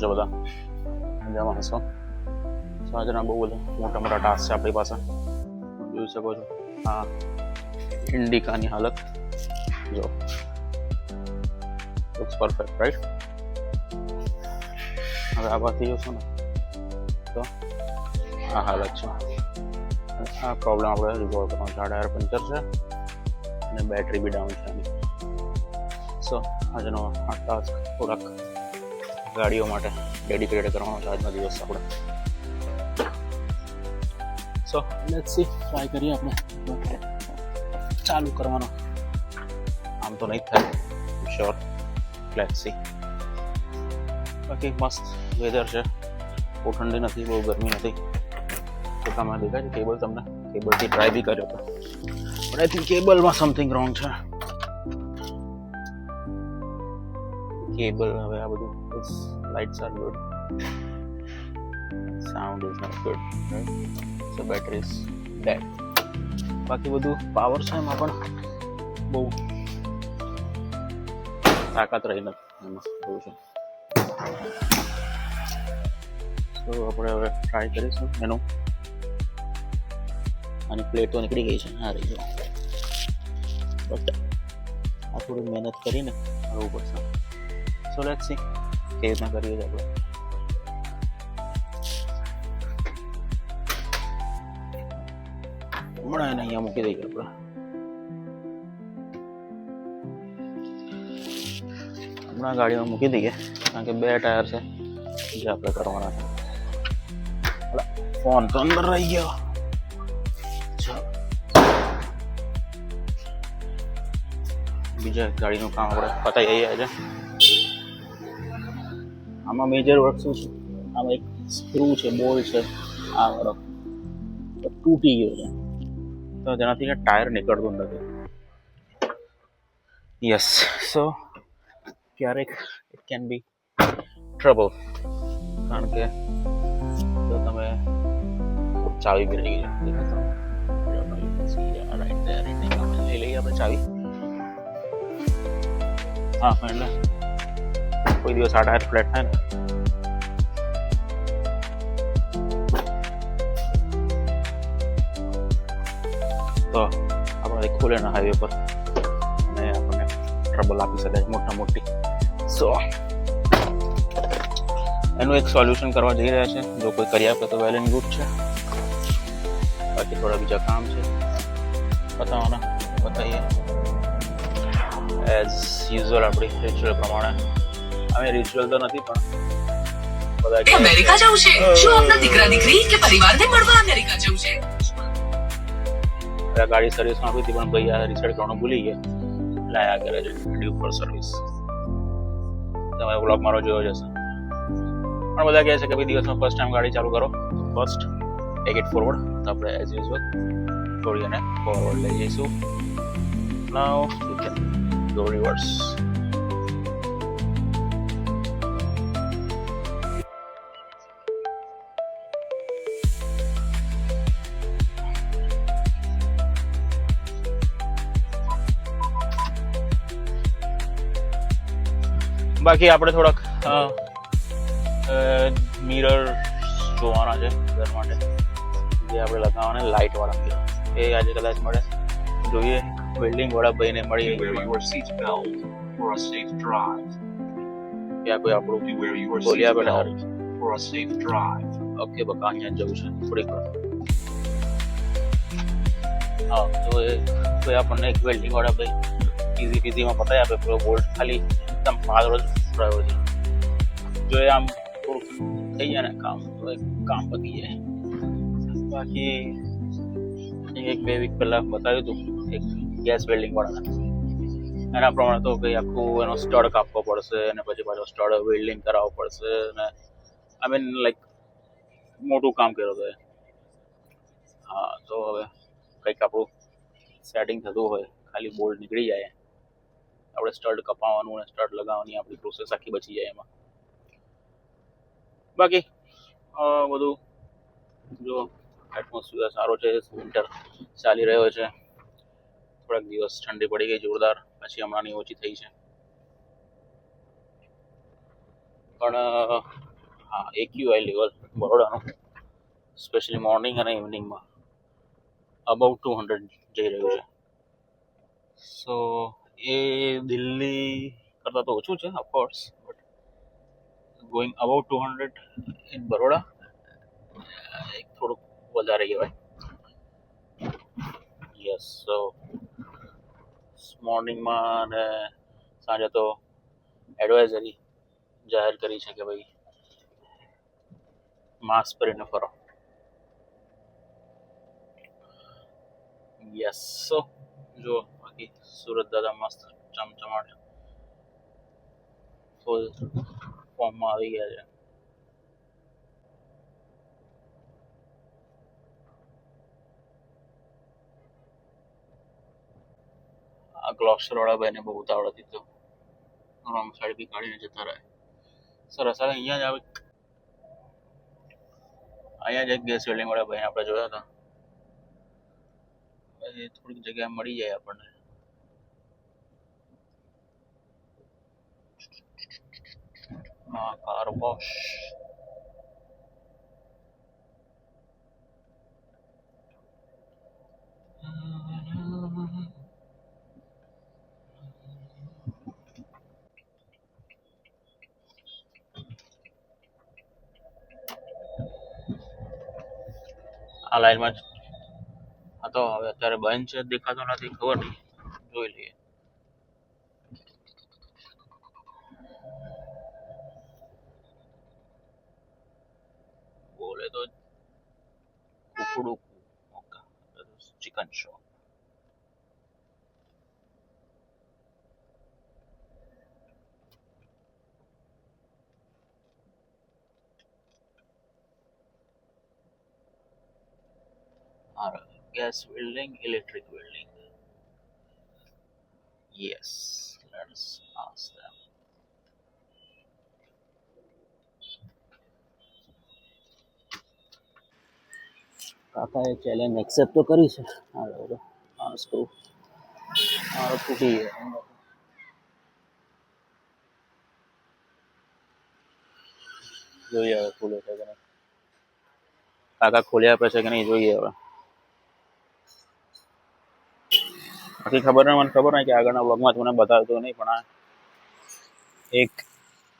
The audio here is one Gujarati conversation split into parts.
છે બધા મજામાં હશો. આજના બહુ બધા મોટા મોટા ટાસ્ક છે આપણી પાસે. જોઈ શકો છો આ ઇન્ડિકાની હાલત જો લુક્સ પરફેક્ટ રાઈટ. હવે આ બાકી જોશો ને તો આ હાલત છે. આ પ્રોબ્લેમ આપણે રિઝોલ્વ કરવાનો છે. આ ટાયર પંચર છે અને બેટરી બી ડાઉન છે આની. સો આજનો આ ટાસ્ક થોડાક ગાડીઓ માટે ડેડિકેટેડ કરવાનો છે આજનો દિવસ આપણે. સો લેટ્સ સી, ટ્રાય કરીએ આપણે ચાલુ કરવાનો. આમ તો નહીં થાય શ્યોર, લેટ્સ સી. બાકી મસ્ત વેધર છે, બહુ ઠંડી નથી, બહુ ગરમી નથી. તો તમે દેખાય છે કેબલ, તમને કેબલથી ટ્રાય બી કર્યો હતો પણ આઈ થિંક કેબલમાં સમથિંગ રોંગ છે. કેબલ હવે આ બધું lights are good, sound is not good, so battery is dead. બાકી બધું પાવર છે એમાં પણ બહુ તાકાત રહી નથી એમાં એવું છે. તો આપણે હવે ટ્રાય કરીશું એનું. આની પ્લેટ તો નીકળી ગઈ છે, હા રહી ગયો, બટ આ થોડી મહેનત કરીને કરવું પડશે. સો લેટ્સ સી કેવી રીતના કરીએ છીએ આપણે. હમણાં એને અહીંયા મૂકી દઈએ આપણે. હમણાં ગાડીમાં મૂકી દઈએ કારણ કે 2 ટાયર છે જે આપણે કરવાના છે. ફોન તો અંદર રહી ગયો. બીજા ગાડીનું કામ આપણે પતાવી આવીએ છે. આમાં મેજર વર્ક શું છે, આમાં એક સ્ક્રૂ છે, બોલ્ટ છે, આ વાળો તો તૂટી ગયો છે, તો જેનાથી ટાયર નીકળતું નથી. યસ, સો ક્યારેક ઇટ કેન બી ટ્રબલ, કારણ કે જો તમે ચાવી બી રહી ગઈ લઈ લઈએ આપણે ચાવી. હા એટલે કોઈ દિવસ આ ટાયર ફ્લેટ થાય ને તો આપણે ખુલે ના હાઈવે પર અને આપણને ટ્રબલ આપી શકાય મોટી. સો એનું એક સોલ્યુશન કરવા જઈ રહ્યા છે. જો કોઈ કરી આપે તો વેલ એન્ડ ગુડ છે. બાકી થોડા બીજા કામ છે બતાવીએ. એઝ યુઝ્યુઅલ આપણી રિચ્યુઅલ પ્રમાણે, અમે રિચ્યુઅલ તો નથી પણ બધા અમેરિકા જવું છે, શું આપના દીકરા દીકરી કે પરિવારને મળવા અમેરિકા જવું છે? ગાડી સર્વિસમાં આપી હતી પણ ભાઈ આ રિસર્ચ કરવાનું ભૂલી ગયા, લાયા કરે છે ડ્યુ ફોર સર્વિસ. તમે વ્લોગ મારો જોયો જશે. પણ બધા કહે છે કે ભાઈ દિવસમાં ફર્સ્ટ ટાઈમ ગાડી ચાલુ કરો, ફર્સ્ટ ટેક ઇટ ફોરવર્ડ. તો આપણે એઝ યુઝ્યુઅલ થોડી અને ફોરવર્ડ લઈ જઈશું. નાઉ યુ કેન ગો રિવર્સ. બાકી આપણે થોડાક મિરર જોવાના છે ઘર માટે, જે આપણે લગાવવાના લાઇટ વાળા મિરર. એ આજે કદાચ મળે, જોઈએ. બિલ્ડિંગ વાળા ભાઈને મળી ત્યાં કોઈ આપણું બોલ્યા પેલા ઓકે બકા અહીંયા જવું છે થોડીક વાર. હા તો એ કોઈ આપણને એક બિલ્ડિંગ વાળા ભાઈ ઇઝીમાં પતાવી આપે પૂરો બોલ્ટ, ખાલી એકદમ પાગળ જ રહ્યો છે. જો એ આમ થોડુંક થઈ જાય ને કામ તો એક કામ પતી જાય. બાકી 1-2 વીક પહેલા બતાવ્યું હતું એક ગેસ વેલ્ડિંગ વાળાને, એના પ્રમાણે તો કંઈ આખું એનો સ્ટડ કાપવો પડશે અને પછી પાછો સ્ટડ વેલ્ડિંગ કરાવવો પડશે અને આઈ મીન લાઈક મોટું કામ કર્યું હતું એ. હા તો હવે કંઈક આપણું સેટિંગ થતું હોય, ખાલી બોલ્ટ નીકળી જાય, આપણે સ્ટડ કપાવવાનું અને સ્ટડ લગાવવાની આપણી પ્રોસેસ આખી બચી જાય એમાં. બાકી બધું જો એટમોસ્ફિયર સારો છે, વિન્ટર ચાલી રહ્યો છે. થોડાક દિવસ ઠંડી પડી ગઈ જોરદાર, પછી હમણાંની ઓછી થઈ છે. પણ હા, AQI લેવલ બરોડાનું સ્પેશિયલી મોર્નિંગ અને ઇવનિંગમાં અબાઉટ 200 જઈ રહ્યું છે. સો એ દિલ્હી કરતાં તો ઓછું છે of course, but going about 200 in Baroda એક થોડુંક વધારે કહેવાય. યસ, સો મોર્નિંગમાં અને સાંજે તો એડવાઇઝરી જાહેર કરી છે કે ભાઈ માસ્ક પહેરીને ફરો. યસ, સો જો બાકી સુરત દાદા મસ્ત ચમચમાટ ફૂલ ફોર્મમાં આવી ગયા છે. આ ગ્લોસ્ટર વાળા ભાઈને બહુ ઉતાવળ હતી તો રોંગ સાઈડ બી કાઢીને જતા રહે. સરસ, હવે અહીંયા જ એક ગેસ વેલ્ડિંગ વાળા ભાઈ આપણે જોયા હતા. એ થોડીક જગ્યા મળી જાય આપણને. હા, કાર વોશ. આ લાઈનમાં જ આ તો હવે અત્યારે બંધ છે, દેખાતો નથી, ખબર નહીં, જોઈ લઈએ. બોલે તો કુકડું. Okay, chicken shop. Gas welding, electric welding. Yes, let's ask them. કાકાએ ચેલેન્જ એક્સેપ્ટ તો કરી છે. આ સ્ક્રૂ મારો તૂટી ગયો. જોઈએ હવે ખુલે છે કે નહીં. કાકા ખોલી આપે છે કે નહીં જોઈએ હવે. બાકી મને ખબર નહીં કે આગળના બ્લોગમાં તમને બતાવતો નહીં, પણ આ એક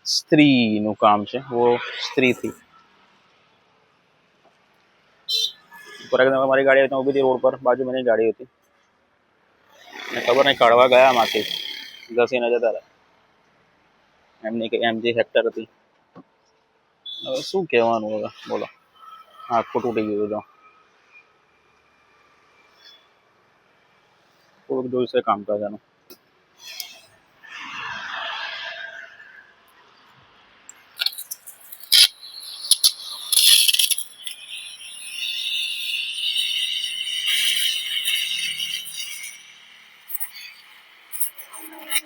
સ્ત્રીનું કામ છે. વો સ્ત્રીથી પર મારી ગાડી હતી ઊભી હતી રોડ પર, બાજુમાં ની ગાડી હતી, ખબર નહીં કાઢવા ગયા માંથી ઘસીને જતા રહ્યા. એમની કે MG હેક્ટર હતી. હવે શું કહેવાનું હવે બોલો. આખું તૂટી ગયું તો થોડુંક જોઈશે કામકાજ એનું.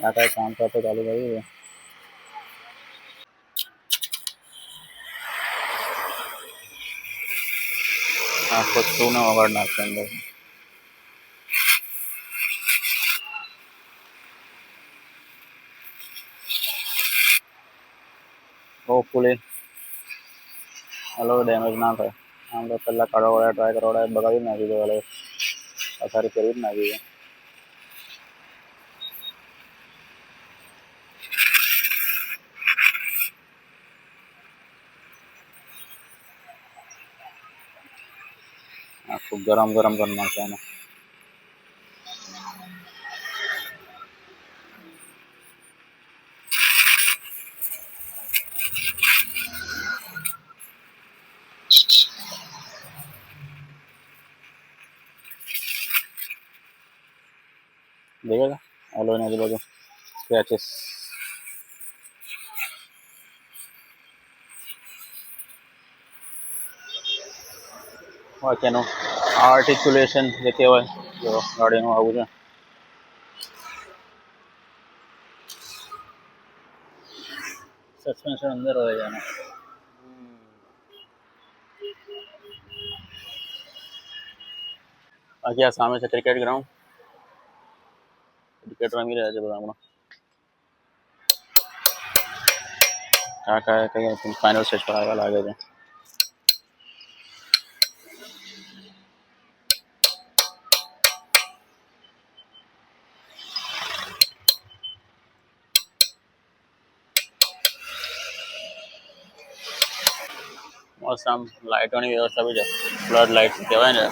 કાકાએ કામ સાથે ચાલુ કર્યું છે. આખો સ્ક્રૂને વગાડ નાખશે અંદર. હોપફુલી હલો ડેમેજ ના થાય. આમ તો પહેલાં કાઢવા ટ્રાય કરવા બગાડી નાખી દો, એટલે પથારી કરી જ નાખી છે. આખું ગરમ કરી નાખશે એને. દેખેગા ઓલો એની આજુબાજુ સ્ક્રેચેસ. બાકીનું આર્ટિક્યુલેશન જે કહેવાય, જો ગાડીનું આવું છે. સસ્પેન્શન અંદર હોય છે એના. બાકી આ સામે છે ક્રિકેટ ગ્રાઉન્ડ. ક્રિકેટ રમી રહ્યા છે બધા હમણાં. કાકા કંઈ ફાઇનલ સ્ટેજ પર આવ્યા લાગે છે. મસ્ત આમ લાઇટોની વ્યવસ્થા બી છે, ફ્લડ લાઇટ કહેવાય ને.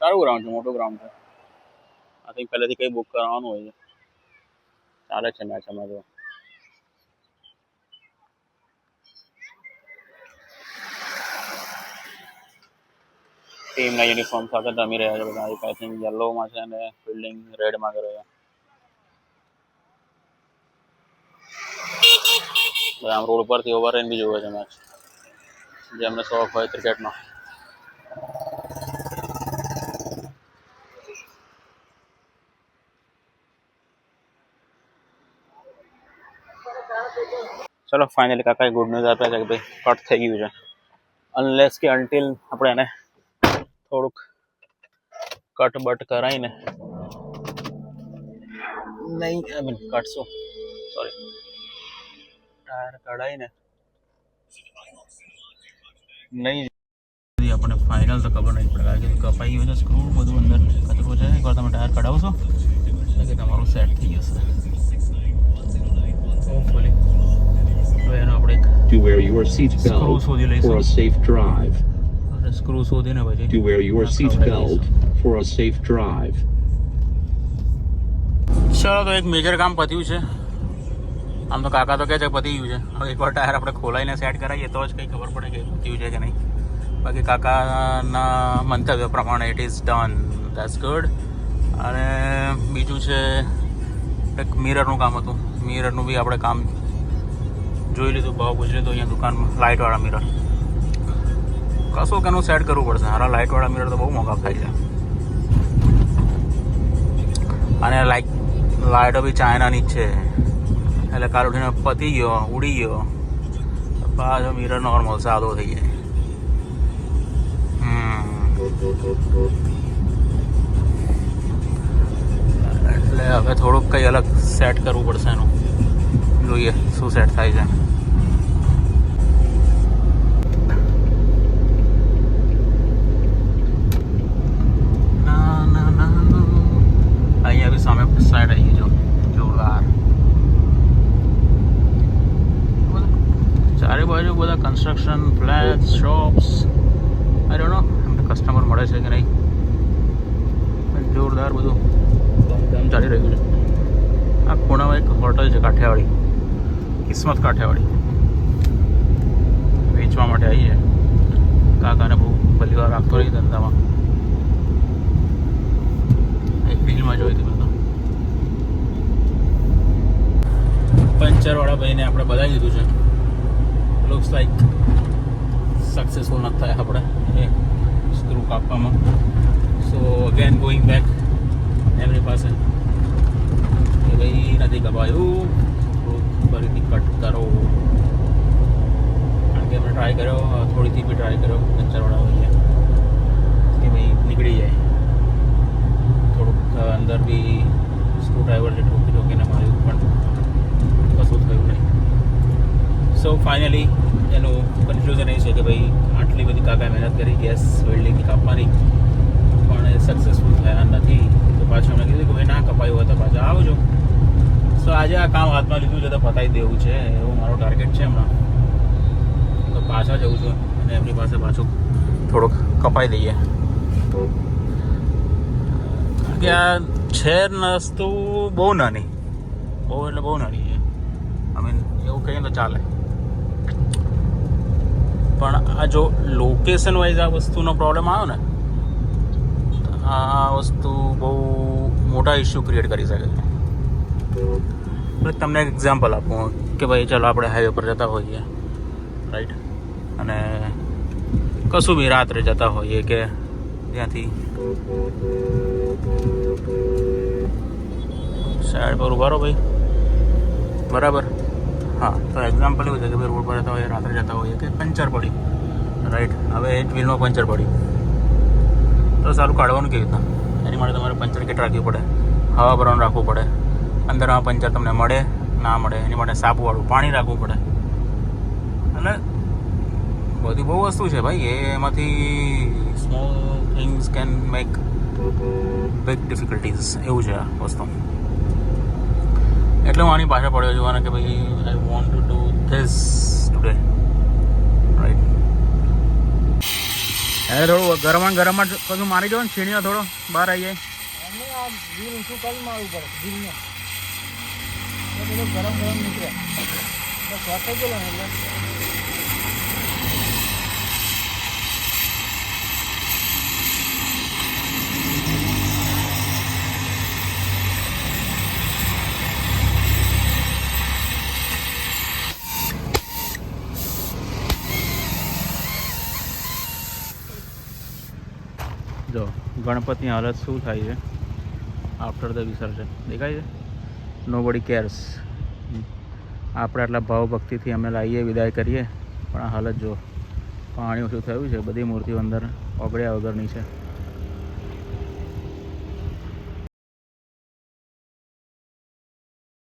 સારું ગ્રાઉન્ડ છે, મોટું ગ્રાઉન્ડ છે. આઈ થિંક પહેલેથી કંઈ બુક કરવાનું હોય છે. ચાલે છે મેચ એમાં તો. ટીમના યુનિફોર્મ સાથે રમી રહ્યા છે બધા. આઈ થિંક યલોમાં છે અને ફિલ્ડિંગ રેડમાં કરે છે. આમ રોડ પરથી ઓવર રહીને બી જોવે છે મેચ, જેમને શોખ હોય ક્રિકેટનો. ચલો ફાઇનલી કાકાએ ગુડ ન્યૂઝ આપ્યા છે કે ભાઈ કટ થઈ ગયું છે. અનલેસ કે અનટિલ આપણે એને થોડુંક કટ બટ કરાવીને નહીં, આઈ મીન કટશું, સોરી, ટાયર કઢાવીને નહીં આપણે ફાઇનલ તો ખબર નહીં પડે, કારણ કે કપાઈ ગયું છે સ્ક્રૂ બધું અંદર કચરો છે. એકવાર તમે ટાયર કઢાવશો એટલે કે તમારું સેટ થઈ જશે હોપફુલી. તો એનો આપણે To wear your seat screw belt શોધી for a લઈશું. safe drive. સ્ક્રૂ શોધીને પછી To wear your આ seat ખવડાવી belt દઈશું. for a safe drive. ચલો તો એક મેજર કામ પત્યું છે. આમ તો કાકા તો કહે છે પતી ગયું છે. હવે એકવાર ટાયર આપણે ખોલાઈને સેટ કરાવીએ તો જ કંઈ ખબર પડે કે પત્યું છે કે નહીં. બાકી કાકાના મંતવ્ય પ્રમાણે it is done, that's good. અને બીજું છે એક મિરરનું કામ હતું. મિરરનું બી આપણે કામ જોઈ લીધું, ભાવ પૂછી લીધું અહીંયા દુકાનમાં. લાઇટવાળા મિરર કશું કે એનું સેટ કરવું પડશે. હારા લાઇટવાળા મિરર તો બહુ મોંઘા થાય છે. અને લાઇટો બી ચાઇનાની જ છે, એટલે કાલ ઉઠીને પતી ગયો, ઉડી ગયો, પાછો મિરર નોર્મલ સાદો થઈ જાય. એટલે હવે થોડુંક કંઈ અલગ સેટ કરવું પડશે એનું. જોઈએ શું સેટ થાય છે. અહીંયા બી સામે સાઈડ આવી ગયો જોરદાર. ચારે બાજુ બધા construction, flats, shops. I don't know એમ તો કસ્ટમર મળે છે કે નહીં, પણ જોરદાર બધું કામ ચાલી રહ્યું છે. આ ખૂણામાં એક હોટલ છે કાઠિયાવાડી, કિસ્મત કાઠિયાવાડી, વેચવા માટે આવી છે. કાકાને બહુ પહેલી વાર રાખતો રહી ધંધામાં. એક રીલમાં જોઈ હતી બધું. પંચરવાળા ભાઈને આપણે બધાઈ દીધું છે. લુક્સ લાઈક સક્સેસફુલ નથી થાય આપણે એ સ્ક્રૂ કાપવામાં. સો અગેન ગોઈંગ બેક એમની પાસે કે ભાઈ નથી કપાયું, ફરીથી કટ કરો. કારણ કે એમણે ટ્રાય કર્યો, થોડીથી બી ટ્રાય કર્યો પંચરવાળા ભાઈએ કે ભાઈ નીકળી જાય. થોડુંક અંદર બી સ્ક્રૂ ડ્રાઈવરથી ઠોકીને માર્યું, પણ કશું થયું નહીં. સો ફાઇનલી એનું કન્ક્લુઝન એ છે કે ભાઈ આટલી બધી કાકાએ મહેનત કરી ગેસ વેલ્ડિંગની કાપવાની, પણ એ સક્સેસફુલ થયા નથી. તો પાછું એમણે કીધું કે ભાઈ ના કપાયું હોય તો પાછા આવજો. સો આજે આ કામ હાથમાં લીધું છે તો પતાવી દેવું છે, એવું મારો ટાર્ગેટ છે હમણાં. તો પાછા જવું છું અને એમની પાસે પાછું થોડુંક કપાઈ દઈએ. કારણ કે આ છે વસ્તુ બહુ નાની, બહુ એટલે બહુ નાની છે. આઈ મીન એવું કહીએ તો ચાલે, પણ આ જો લોકેશન વાઇઝ આ વસ્તુનો પ્રોબ્લેમ આવ્યો ને, આ વસ્તુ બહુ મોટા ઇસ્યુ ક્રિએટ કરી શકે છે. એટલે તમને એક એક્ઝામ્પલ આપું કે ભાઈ ચાલો આપણે હાઈવે પર જતા હોઈએ, રાઈટ, અને કશું બી રાત્રે જતા હોઈએ કે ત્યાંથી સાઈડ પર ઉભા રહો ભાઈ, બરાબર. હા, તો એક્ઝામ્પલ એવું છે કે ભાઈ રોડ પર જતા હોઈએ, રાત્રે જતા હોઈએ કે પંચર પડ્યું, રાઈટ. હવે એ વ્હીલમાં પંચર પડ્યું તો સારું કાઢવાનું કેવી રીતના? એની માટે તમારે પંચર કિટ રાખવી પડે, હવા ભરવાનું રાખવું પડે. અંદરમાં પંચર તમને મળે ના મળે એની માટે સાબુવાળું પાણી રાખવું પડે અને બધી બહુ વસ્તુ છે ભાઈ એમાંથી small things can make big difficulties એવું છે આ વસ્તુ એટલે હું આની પાછળ પડ્યો છું કે ભાઈ I want to do this today right હવે થોડું ગરમમાં કશું મારી દો ને છીણીઓ થોડો બહાર આવી જાય બિલ ઊંચું કરી મારવું પડે બિલને બધું ગરમ નીકળે બસ વાત થઈ ગયેલો ને એટલે જો ગણપતિની હાલત શું થાય છે આફ્ટર ધ વિસર્જન દેખાય છે નો બડી કેર્સ આપણે આટલા ભાવ ભક્તિથી અમે લાવીએ વિદાય કરીએ પણ આ હાલત જો પાણી ઓછું થયું છે બધી મૂર્તિઓ અંદર ઓગળ્યા વગરની છે